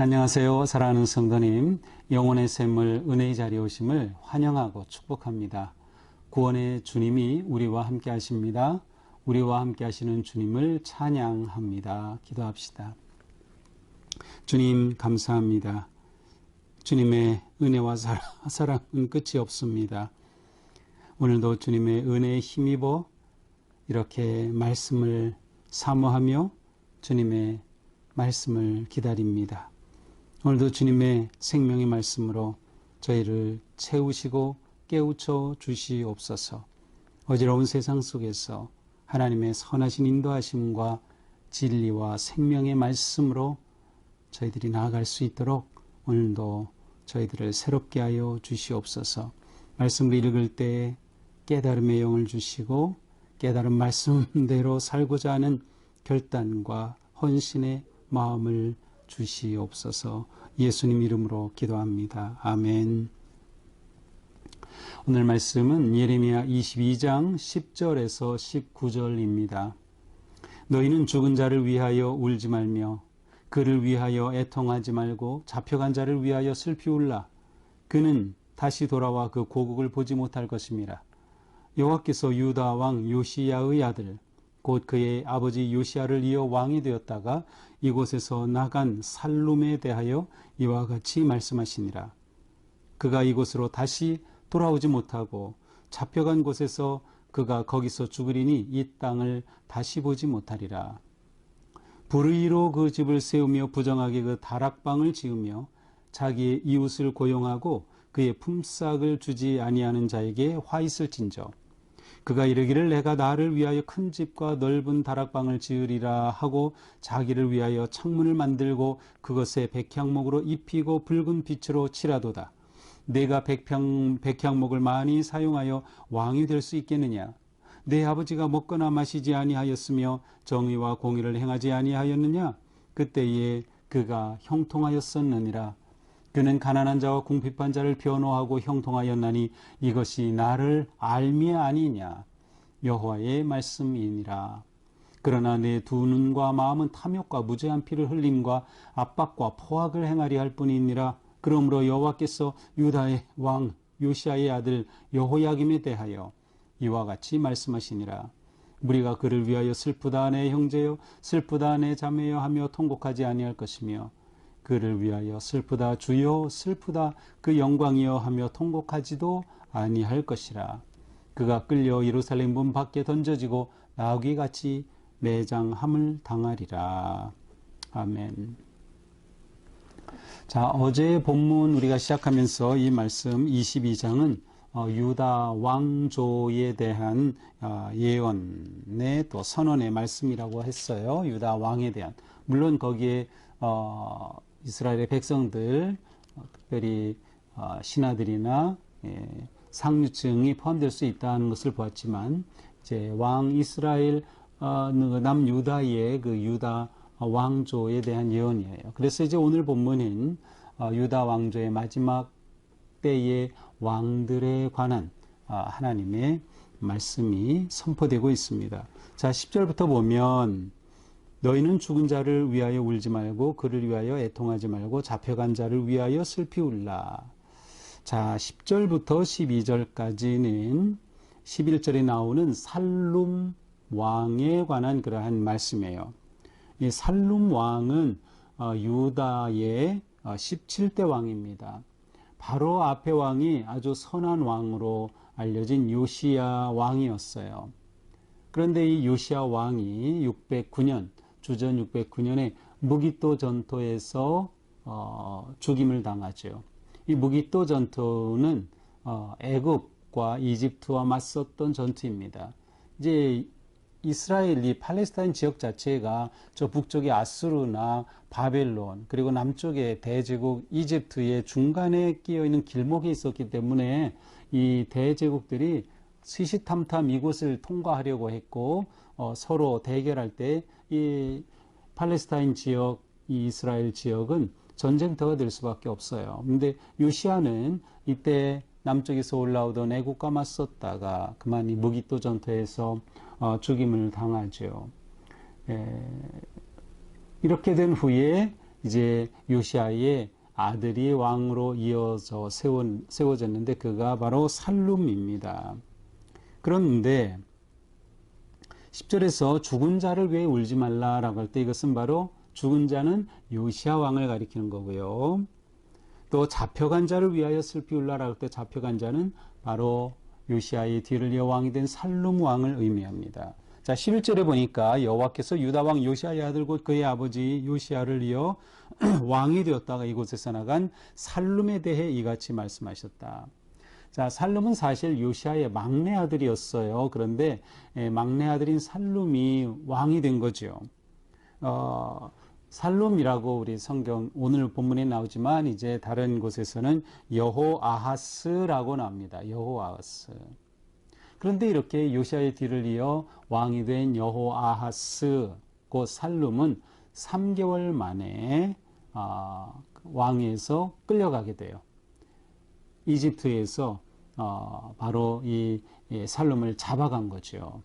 안녕하세요. 사랑하는 성도님, 영혼의 샘물 은혜의 자리에 오심을 환영하고 축복합니다. 구원의 주님이 우리와 함께 하십니다. 우리와 함께 하시는 주님을 찬양합니다. 기도합시다. 주님 감사합니다. 주님의 은혜와 사랑은 끝이 없습니다. 오늘도 주님의 은혜에 힘입어 이렇게 말씀을 사모하며 주님의 말씀을 기다립니다. 오늘도 주님의 생명의 말씀으로 저희를 채우시고 깨우쳐 주시옵소서. 어지러운 세상 속에서 하나님의 선하신 인도하심과 진리와 생명의 말씀으로 저희들이 나아갈 수 있도록 오늘도 저희들을 새롭게 하여 주시옵소서. 말씀을 읽을 때 깨달음의 영을 주시고 깨달은 말씀대로 살고자 하는 결단과 헌신의 마음을 주시옵소서. 예수님 이름으로 기도합니다. 아멘. 오늘 말씀은 예레미야 22장 10절에서 19절입니다. 너희는 죽은 자를 위하여 울지 말며 그를 위하여 애통하지 말고 잡혀간 자를 위하여 슬피 울라. 그는 다시 돌아와 그 고국을 보지 못할 것임이라. 여호와께서 유다 왕 요시야의 아들 곧 그의 아버지 요시야를 이어 왕이 되었다가 이곳에서 나간 살룸에 대하여 이와 같이 말씀하시니라. 그가 이곳으로 다시 돌아오지 못하고 잡혀간 곳에서 그가 거기서 죽으리니 이 땅을 다시 보지 못하리라. 불의로 그 집을 세우며 부정하게 그 다락방을 지으며 자기의 이웃을 고용하고 그의 품삯을 주지 아니하는 자에게 화 있을진저. 그가 이르기를 내가 나를 위하여 큰 집과 넓은 다락방을 지으리라 하고 자기를 위하여 창문을 만들고 그것에 백향목으로 입히고 붉은 빛으로 칠하도다. 내가 백향목을 많이 사용하여 왕이 될 수 있겠느냐? 내 아버지가 먹거나 마시지 아니하였으며 정의와 공의를 행하지 아니하였느냐? 그때에 그가 형통하였었느니라. 그는 가난한 자와 궁핍한 자를 변호하고 형통하였나니 이것이 나를 알미 아니냐. 여호와의 말씀이니라. 그러나 내 두 눈과 마음은 탐욕과 무죄한 피를 흘림과 압박과 포악을 행하리 할 뿐이니라. 그러므로 여호와께서 유다의 왕 요시야의 아들 여호야김에 대하여 이와 같이 말씀하시니라. 우리가 그를 위하여 슬프다 내 형제여 슬프다 내 자매여 하며 통곡하지 아니할 것이며 그를 위하여 슬프다 주여 슬프다 그 영광이여 하며 통곡하지도 아니할 것이라. 그가 끌려 예루살렘 문 밖에 던져지고 나귀같이 매장함을 당하리라. 아멘. 자, 어제 본문 우리가 시작하면서 이 말씀 22장은 유다 왕조에 대한 예언의 또 선언의 말씀이라고 했어요. 유다 왕에 대한. 물론 거기에 이스라엘의 백성들, 특별히 신하들이나 상류층이 포함될 수 있다는 것을 보았지만, 이제 왕 이스라엘 남유다의 그 유다 왕조에 대한 예언이에요. 그래서 이제 오늘 본문인 유다 왕조의 마지막 때의 왕들에 관한 하나님의 말씀이 선포되고 있습니다. 자, 10절부터 보면 너희는 죽은 자를 위하여 울지 말고 그를 위하여 애통하지 말고 잡혀간 자를 위하여 슬피 울라. 자, 10절부터 12절까지는 11절에 나오는 살룸 왕에 관한 그러한 말씀이에요. 이 살룸 왕은 유다의 17대 왕입니다. 바로 앞의 왕이 아주 선한 왕으로 알려진 요시야 왕이었어요. 그런데 이 요시야 왕이 609년 주전 609년에 무기또 전투에서 죽임을 당하죠. 이 무기또 전투는 애굽과 이집트와 맞섰던 전투입니다. 이제 이스라엘이 팔레스타인 지역 자체가 저 북쪽의 아수르나 바벨론 그리고 남쪽의 대제국 이집트의 중간에 끼어 있는 길목에 있었기 때문에 이 대제국들이 시시탐탐 이곳을 통과하려고 했고 서로 대결할 때 이 팔레스타인 지역, 이 이스라엘 지역은 전쟁터가 될 수밖에 없어요. 그런데 요시야는 이때 남쪽에서 올라오던 애국과 맞섰다가 그만 이 무기또 전투에서 죽임을 당하죠. 이렇게 된 후에 이제 요시아의 아들이 왕으로 이어져 세워졌는데 그가 바로 살룸입니다. 그런데 10절에서 죽은 자를 위해 울지 말라라고 할 때 이것은 바로 죽은 자는 요시아 왕을 가리키는 거고요. 또 잡혀간 자를 위하여 슬피 울라라고 할 때 잡혀간 자는 바로 요시아의 뒤를 이어 왕이 된 살룸 왕을 의미합니다. 자, 11절에 보니까 여호와께서 유다 왕 요시아의 아들 곧 그의 아버지 요시아를 이어 왕이 되었다가 이곳에서 나간 살룸에 대해 이같이 말씀하셨다. 자, 살룸은 사실 요시아의 막내 아들이었어요. 그런데 막내 아들인 살룸이 왕이 된 거죠. 살룸이라고 우리 성경 오늘 본문에 나오지만 이제 다른 곳에서는 여호아하스라고 나옵니다. 여호아하스. 그런데 이렇게 요시아의 뒤를 이어 왕이 된 여호아하스 곧 살룸은 3개월 만에 왕위에서 끌려가게 돼요. 이집트에서 바로 이 살룸을 잡아간 거죠.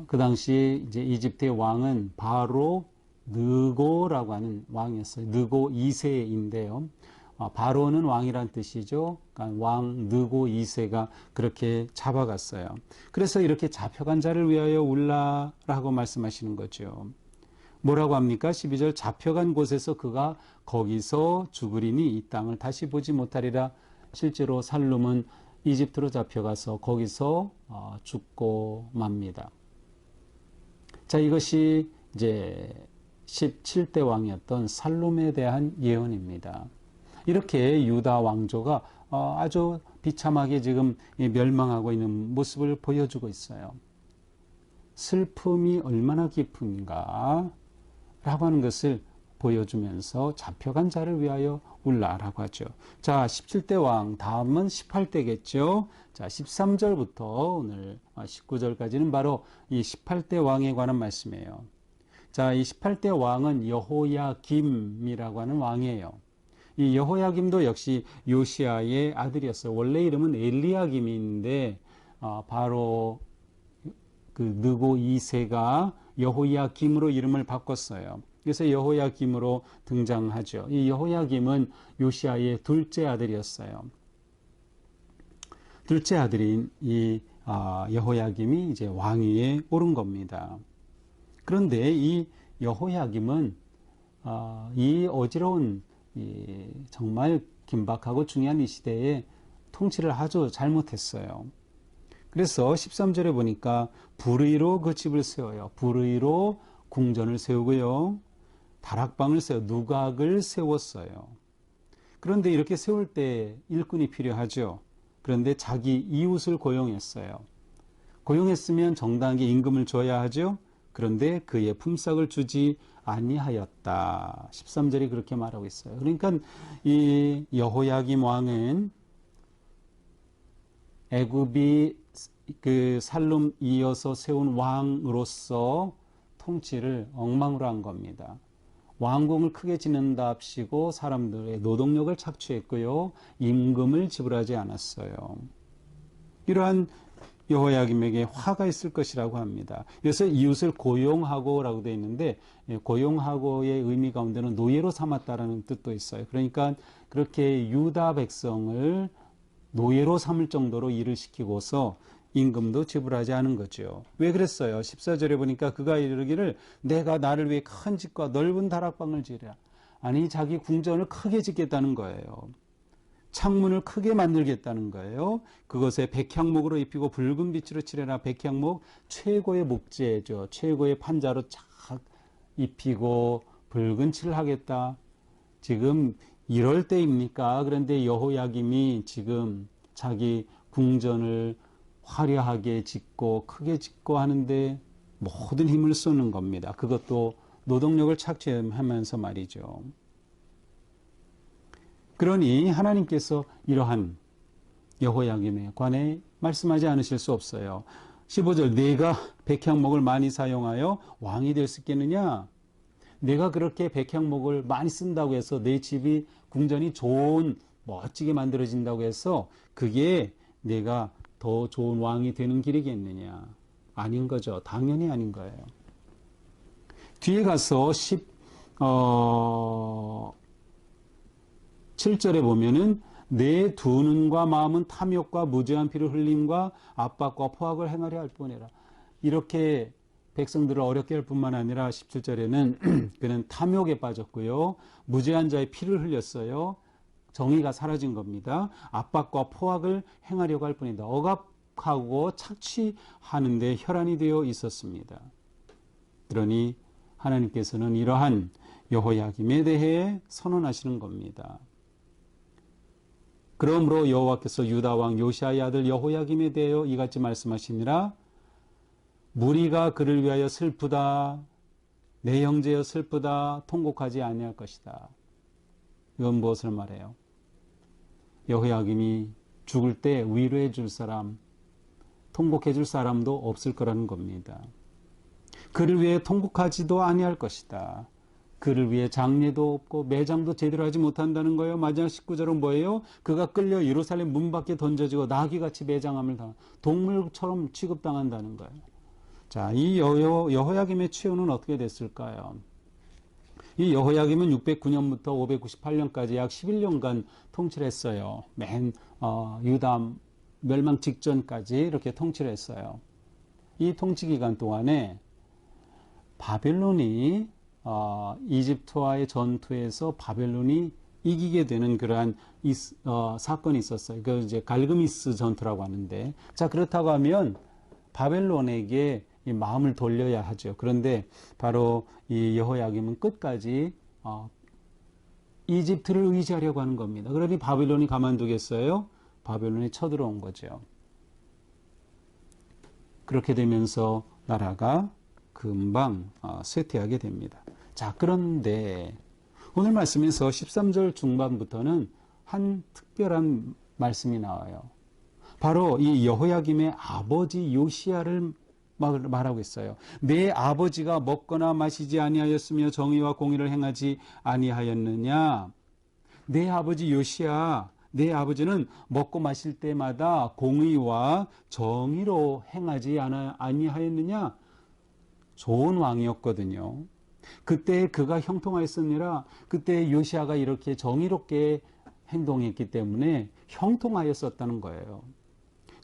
그 당시 이제 이집트의 왕은 바로 느고라고 하는 왕이었어요. 느고 2세인데요. 바로는 왕이란 뜻이죠. 그러니까 왕 느고 2세가 그렇게 잡아갔어요. 그래서 이렇게 잡혀간 자를 위하여 울라라고 말씀하시는 거죠. 뭐라고 합니까? 12절 잡혀간 곳에서 그가 거기서 죽으리니 이 땅을 다시 보지 못하리라. 실제로 살룸은 이집트로 잡혀가서 거기서 죽고 맙니다. 자, 이것이 이제 17대 왕이었던 살룸에 대한 예언입니다. 이렇게 유다 왕조가 아주 비참하게 지금 멸망하고 있는 모습을 보여주고 있어요. 슬픔이 얼마나 깊은가 라고 하는 것을 보여주면서 잡혀간 자를 위하여 울라라고 하죠. 자, 17대 왕, 다음은 18대겠죠. 자, 13절부터 오늘 19절까지는 바로 이 18대 왕에 관한 말씀이에요. 자, 이 18대 왕은 여호야김이라고 하는 왕이에요. 이 여호야김도 역시 요시아의 아들이었어요. 원래 이름은 엘리야김인데 바로 그 느고 2세가 여호야김으로 이름을 바꿨어요. 그래서 여호야김으로 등장하죠. 이 여호야김은 요시아의 둘째 아들이었어요. 둘째 아들인 이 여호야김이 이제 왕위에 오른 겁니다. 그런데 이 여호야김은 이 어지러운 정말 긴박하고 중요한 이 시대에 통치를 아주 잘못했어요. 그래서 13절에 보니까 불의로 그 집을 세워요. 불의로 궁전을 세우고요. 다락방을 세워 누각을 세웠어요. 그런데 이렇게 세울 때 일꾼이 필요하죠. 그런데 자기 이웃을 고용했어요. 고용했으면 정당하게 임금을 줘야 하죠. 그런데 그의 품삯을 주지 아니하였다. 13절이 그렇게 말하고 있어요. 그러니까 이 여호야김 왕은 애굽이 그 살룸 이어서 세운 왕으로서 통치를 엉망으로 한 겁니다. 왕궁을 크게 짓는답시고 사람들의 노동력을 착취했고요. 임금을 지불하지 않았어요. 이러한 여호야김에게 화가 있을 것이라고 합니다. 그래서 이웃을 고용하고라고 되어 있는데 고용하고의 의미 가운데는 노예로 삼았다라는 뜻도 있어요. 그러니까 그렇게 유다 백성을 노예로 삼을 정도로 일을 시키고서 임금도 지불하지 않은 거죠. 왜 그랬어요? 14절에 보니까 그가 이르기를 내가 나를 위해 큰 집과 넓은 다락방을 지으라. 아니 자기 궁전을 크게 짓겠다는 거예요. 창문을 크게 만들겠다는 거예요. 그것에 백향목으로 입히고 붉은 빛으로 칠해라. 백향목 최고의 목재죠. 최고의 판자로 착 입히고 붉은 칠을 하겠다. 지금 이럴 때입니까? 그런데 여호야김이 지금 자기 궁전을 화려하게 짓고 크게 짓고 하는데 모든 힘을 쏟는 겁니다. 그것도 노동력을 착취하면서 말이죠. 그러니 하나님께서 이러한 여호야김에 관해 말씀하지 않으실 수 없어요. 15절 내가 백향목을 많이 사용하여 왕이 될 수 있겠느냐? 내가 그렇게 백향목을 많이 쓴다고 해서 내 집이 궁전이 좋은 멋지게 만들어진다고 해서 그게 내가 더 좋은 왕이 되는 길이겠느냐? 아닌 거죠. 당연히 아닌 거예요. 뒤에 가서 7절에 보면은 내 두 눈과 마음은 탐욕과 무죄한 피를 흘림과 압박과 포악을 행하려 할 뿐이라. 이렇게 백성들을 어렵게 할 뿐만 아니라 17절에는 그는 탐욕에 빠졌고요. 무죄한 자의 피를 흘렸어요. 정의가 사라진 겁니다. 압박과 포악을 행하려고 할 뿐이다. 억압하고 착취하는데 혈안이 되어 있었습니다. 그러니 하나님께서는 이러한 여호야김에 대해 선언하시는 겁니다. 그러므로 여호와께서 유다 왕 요시아의 아들 여호야김에 대하여 이같이 말씀하시니라. 무리가 그를 위하여 슬프다. 내 형제여 슬프다. 통곡하지 아니할 것이다. 이건 무엇을 말해요? 여호야김이 죽을 때 위로해 줄 사람, 통곡해 줄 사람도 없을 거라는 겁니다. 그를 위해 통곡하지도 아니할 것이다. 그를 위해 장례도 없고 매장도 제대로 하지 못한다는 거예요. 마지막 19절은 뭐예요? 그가 끌려 예루살렘 문 밖에 던져지고 나귀같이 매장함을 당한, 동물처럼 취급당한다는 거예요. 자, 이 여호야김의 최후는 어떻게 됐을까요? 이 여호야김은 609년부터 598년까지 약 11년간 통치를 했어요. 유다 멸망 직전까지 이렇게 통치를 했어요. 이 통치 기간 동안에 바벨론이 이집트와의 전투에서 바벨론이 이기게 되는 그러한 사건이 있었어요. 그 이제 갈그미스 전투라고 하는데, 자, 그렇다고 하면 바벨론에게 이 마음을 돌려야 하죠. 그런데 바로 이 여호야김은 끝까지 이집트를 의지하려고 하는 겁니다. 그러니 바벨론이 가만두겠어요? 바벨론이 쳐들어온 거죠. 그렇게 되면서 나라가 금방 쇠퇴하게 됩니다. 자, 그런데 오늘 말씀에서 13절 중반부터는 한 특별한 말씀이 나와요. 바로 이 여호야김의 아버지 요시야를 말하고 있어요. 내 아버지가 먹거나 마시지 아니하였으며 정의와 공의를 행하지 아니하였느냐. 내 아버지 요시야, 내 아버지는 먹고 마실 때마다 공의와 정의로 행하지 아니하였느냐. 좋은 왕이었거든요. 그때 그가 형통하였으니라. 그때 요시야가 이렇게 정의롭게 행동했기 때문에 형통하였었다는 거예요.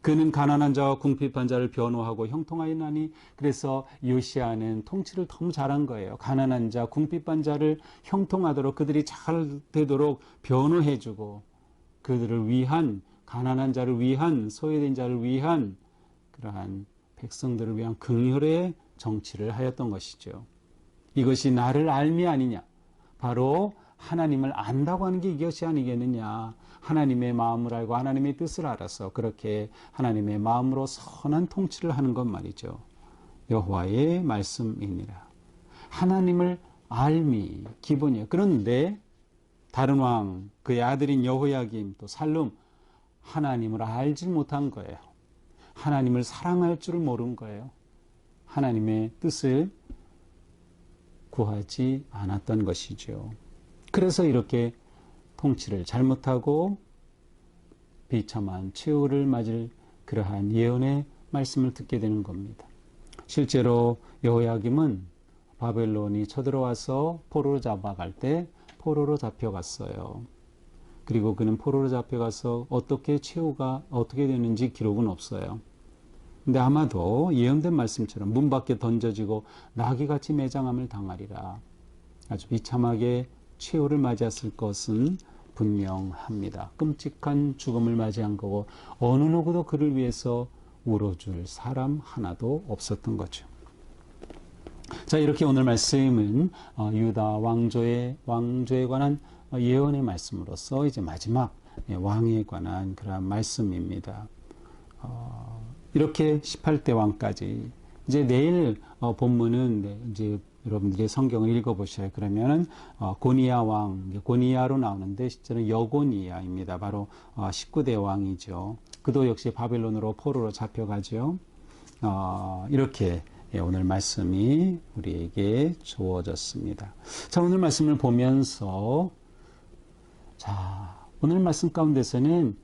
그는 가난한 자와 궁핍한 자를 변호하고 형통하였나니, 그래서 요시야는 통치를 너무 잘한 거예요. 가난한 자, 궁핍한 자를 형통하도록, 그들이 잘 되도록 변호해주고, 그들을 위한, 가난한 자를 위한, 소외된 자를 위한 그러한 백성들을 위한 긍휼의 정치를 하였던 것이죠. 이것이 나를 알미 아니냐. 바로 하나님을 안다고 하는 게 이것이 아니겠느냐. 하나님의 마음을 알고 하나님의 뜻을 알아서 그렇게 하나님의 마음으로 선한 통치를 하는 것 말이죠. 여호와의 말씀이니라. 하나님을 알미 기본이에요. 그런데 다른 왕, 그의 아들인 여호야김, 또 살룸, 하나님을 알지 못한 거예요. 하나님을 사랑할 줄을 모른 거예요. 하나님의 뜻을 구하지 않았던 것이죠. 그래서 이렇게 통치를 잘못하고 비참한 최후를 맞을 그러한 예언의 말씀을 듣게 되는 겁니다. 실제로 여호야김은 바벨론이 쳐들어와서 포로로 잡아갈 때 포로로 잡혀갔어요. 그리고 그는 포로로 잡혀가서 어떻게 최후가 어떻게 되는지 기록은 없어요. 근데 아마도 예언된 말씀처럼 문 밖에 던져지고 나귀같이 매장함을 당하리라. 아주 비참하게 최후를 맞이했을 것은 분명합니다. 끔찍한 죽음을 맞이한 거고 어느 누구도 그를 위해서 울어줄 사람 하나도 없었던 거죠. 자, 이렇게 오늘 말씀은 유다 왕조에 관한 예언의 말씀으로서 이제 마지막 왕에 관한 그런 말씀입니다. 이렇게 18대 왕까지 이제 내일 본문은 이제 여러분들이 성경을 읽어보셔야 그러면은 고니야 왕, 고니야로 나오는데 실제는 여고니야입니다. 바로 19대 왕이죠. 그도 역시 바벨론으로 포로로 잡혀가죠. 이렇게 오늘 말씀이 우리에게 주어졌습니다. 자, 오늘 말씀을 보면서 오늘 말씀 가운데서는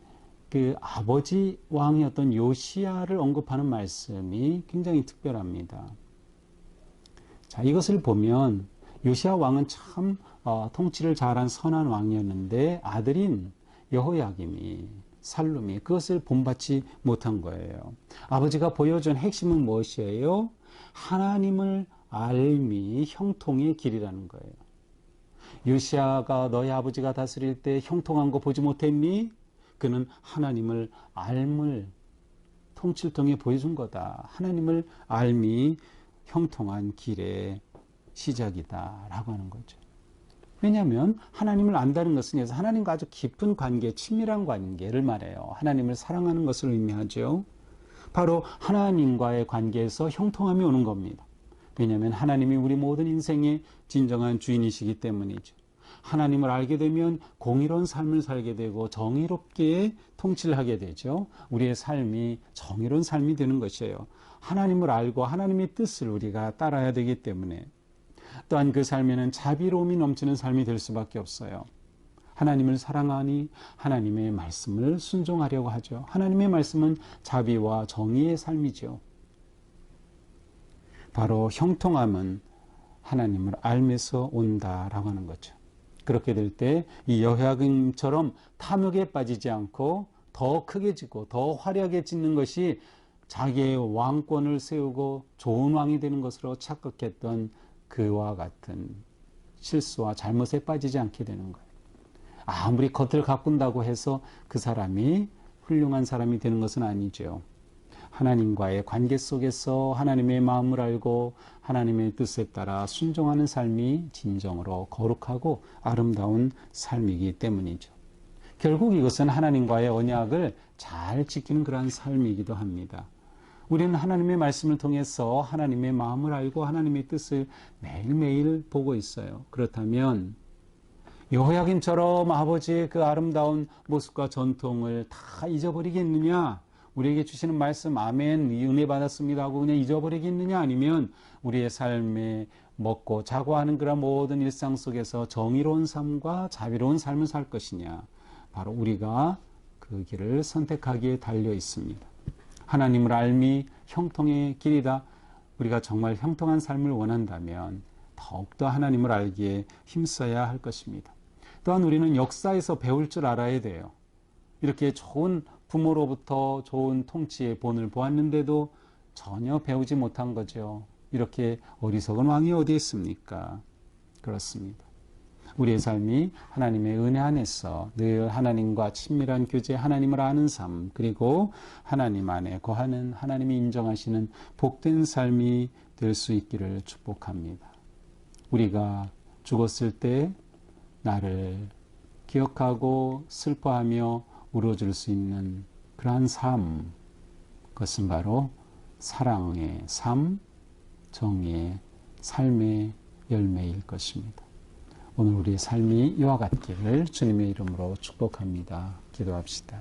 그 아버지 왕이었던 요시야를 언급하는 말씀이 굉장히 특별합니다. 자, 이것을 보면 요시야 왕은 참 통치를 잘한 선한 왕이었는데 아들인 여호야김이 살룸이 그것을 본받지 못한 거예요. 아버지가 보여준 핵심은 무엇이에요? 하나님을 알미 형통의 길이라는 거예요. 요시야가 너희 아버지가 다스릴 때 형통한 거 보지 못했니? 그는 하나님을 알물 통치를 통해 보여준 거다. 하나님을 알미 형통한 길의 시작이다 라고 하는 거죠. 왜냐하면 하나님을 안다는 것은 하나님과 아주 깊은 관계, 친밀한 관계를 말해요. 하나님을 사랑하는 것을 의미하죠. 바로 하나님과의 관계에서 형통함이 오는 겁니다. 왜냐하면 하나님이 우리 모든 인생의 진정한 주인이시기 때문이죠. 하나님을 알게 되면 공의로운 삶을 살게 되고 정의롭게 통치를 하게 되죠. 우리의 삶이 정의로운 삶이 되는 것이에요. 하나님을 알고 하나님의 뜻을 우리가 따라야 되기 때문에 또한 그 삶에는 자비로움이 넘치는 삶이 될 수밖에 없어요. 하나님을 사랑하니 하나님의 말씀을 순종하려고 하죠. 하나님의 말씀은 자비와 정의의 삶이죠. 바로 형통함은 하나님을 알면서 온다라고 하는 거죠. 그렇게 될 때 이 여호야김처럼 탐욕에 빠지지 않고 더 크게 짓고 더 화려하게 짓는 것이 자기의 왕권을 세우고 좋은 왕이 되는 것으로 착각했던 그와 같은 실수와 잘못에 빠지지 않게 되는 거예요. 아무리 겉을 가꾼다고 해서 그 사람이 훌륭한 사람이 되는 것은 아니죠. 하나님과의 관계 속에서 하나님의 마음을 알고 하나님의 뜻에 따라 순종하는 삶이 진정으로 거룩하고 아름다운 삶이기 때문이죠. 결국 이것은 하나님과의 언약을 잘 지키는 그러한 삶이기도 합니다. 우리는 하나님의 말씀을 통해서 하나님의 마음을 알고 하나님의 뜻을 매일매일 보고 있어요. 그렇다면 여호야김처럼 아버지의 그 아름다운 모습과 전통을 다 잊어버리겠느냐? 우리에게 주시는 말씀 아멘 은혜 받았습니다 하고 그냥 잊어버리겠느냐? 아니면 우리의 삶에 먹고 자고 하는 그런 모든 일상 속에서 정의로운 삶과 자비로운 삶을 살 것이냐? 바로 우리가 그 길을 선택하기에 달려 있습니다. 하나님을 알미 형통의 길이다. 우리가 정말 형통한 삶을 원한다면 더욱더 하나님을 알기에 힘써야 할 것입니다. 또한 우리는 역사에서 배울 줄 알아야 돼요. 이렇게 좋은 부모로부터 좋은 통치의 본을 보았는데도 전혀 배우지 못한 거죠. 이렇게 어리석은 왕이 어디 있습니까? 그렇습니다. 우리의 삶이 하나님의 은혜 안에서 늘 하나님과 친밀한 교제, 하나님을 아는 삶, 그리고 하나님 안에 거하는 하나님이 인정하시는 복된 삶이 될 수 있기를 축복합니다. 우리가 죽었을 때 나를 기억하고 슬퍼하며 울어줄 수 있는 그러한 삶, 그것은 바로 사랑의 삶, 정의의 삶의 열매일 것입니다. 오늘 우리의 삶이 이와 같기를 주님의 이름으로 축복합니다. 기도합시다.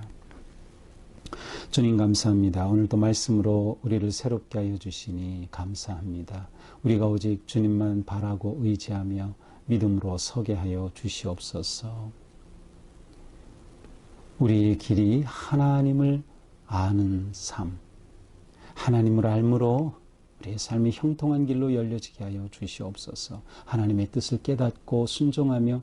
주님 감사합니다. 오늘도 말씀으로 우리를 새롭게 하여 주시니 감사합니다. 우리가 오직 주님만 바라고 의지하며 믿음으로 서게 하여 주시옵소서. 우리의 길이 하나님을 아는 삶, 하나님을 알므로 우리의 삶이 형통한 길로 열려지게 하여 주시옵소서. 하나님의 뜻을 깨닫고 순종하며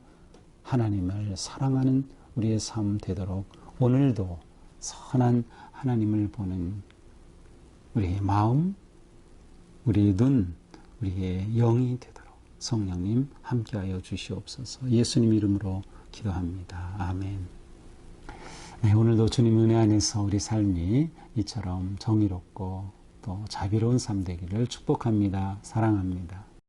하나님을 사랑하는 우리의 삶 되도록 오늘도 선한 하나님을 보는 우리의 마음, 우리의 눈, 우리의 영이 되도록 성령님 함께하여 주시옵소서. 예수님 이름으로 기도합니다. 아멘. 네, 오늘도 주님 은혜 안에서 우리 삶이 이처럼 정의롭고 또 자비로운 삶 되기를 축복합니다. 사랑합니다.